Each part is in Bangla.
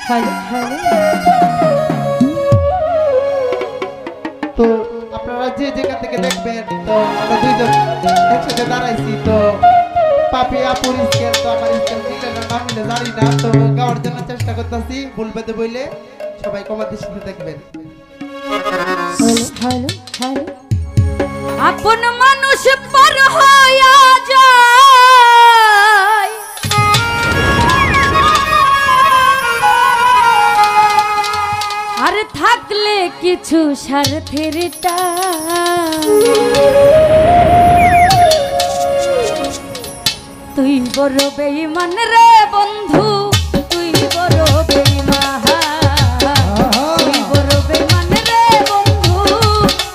Hello hello. তো আপনারা যে যেখান থেকে দেখবেন, তো আমরা দুইজন একসাথে দাঁড়াইছি। তো পাপি আপুর স্কেল তো আমার স্কেল মিলে না না মিলে জানি না, তো গাওয়ার জন্য চেষ্টা করতেছি। ভুল পেতে বইলে সবাই কমার দৃষ্টিতে দেখবেন। Hello hello hello. আপন মানুষ পর হইয়া যায়, আর থাকলে কিছু স্বার্থের টান। তুই বড় বেঈমান রে বন্ধু, তুই বড় বেঈমান, তুই বড় বেঈমান রে বন্ধু,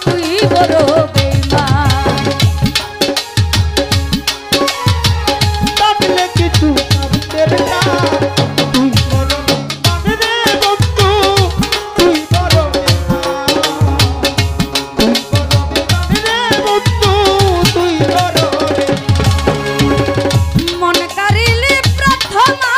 তুই বড় বেঈমান। থাকলে কিছু স্বার্থের টান, তুই বড় বেঈমান রে বন্ধু, তুই বড় বেঈমান। তুই বড় বেঈমান রে বন্ধু, তুই বড় বেঈমান। মন কারিলে প্রার্থনা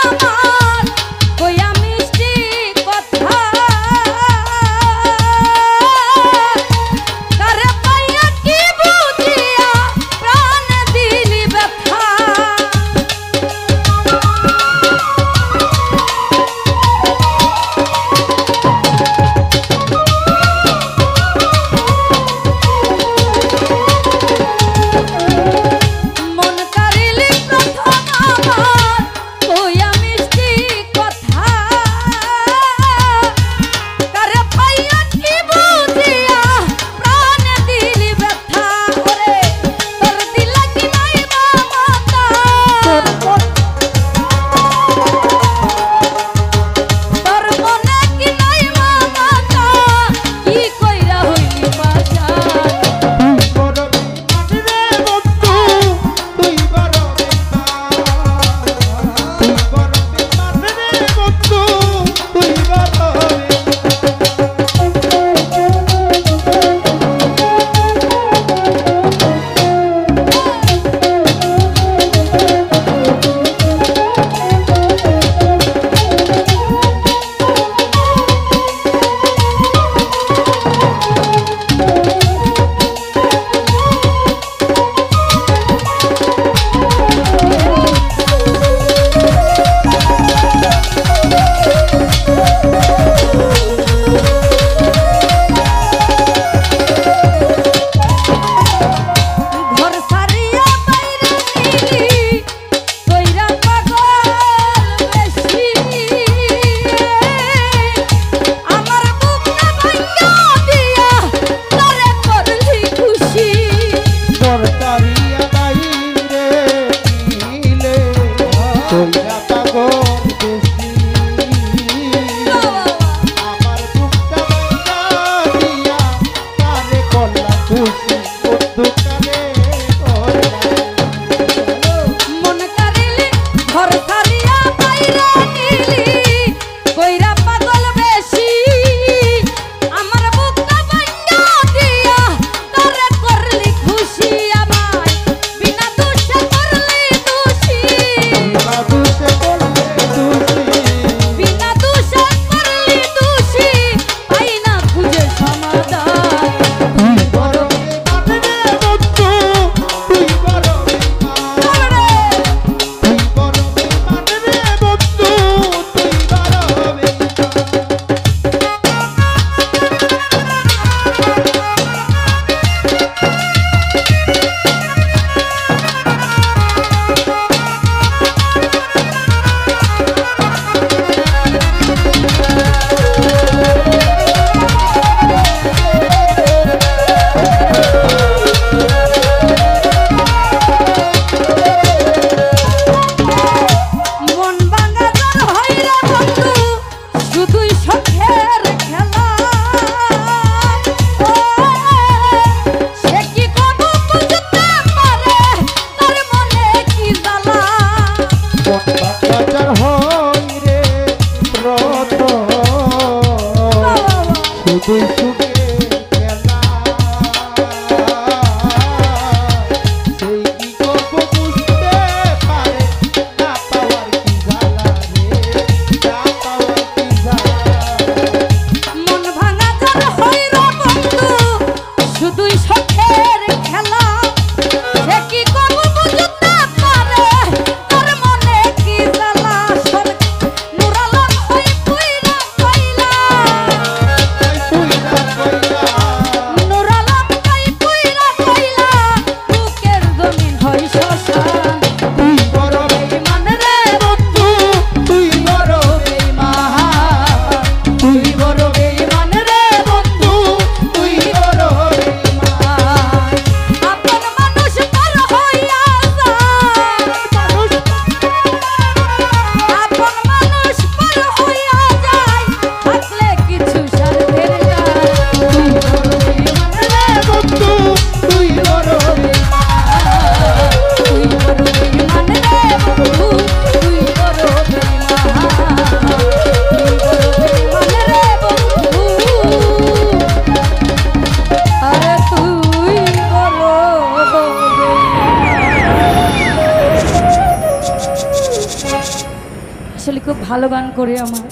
আসলে খুব ভালো গান করে আমার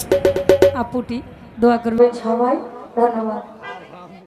আপুটি, দোয়া করবেন সবাই, ধন্যবাদ।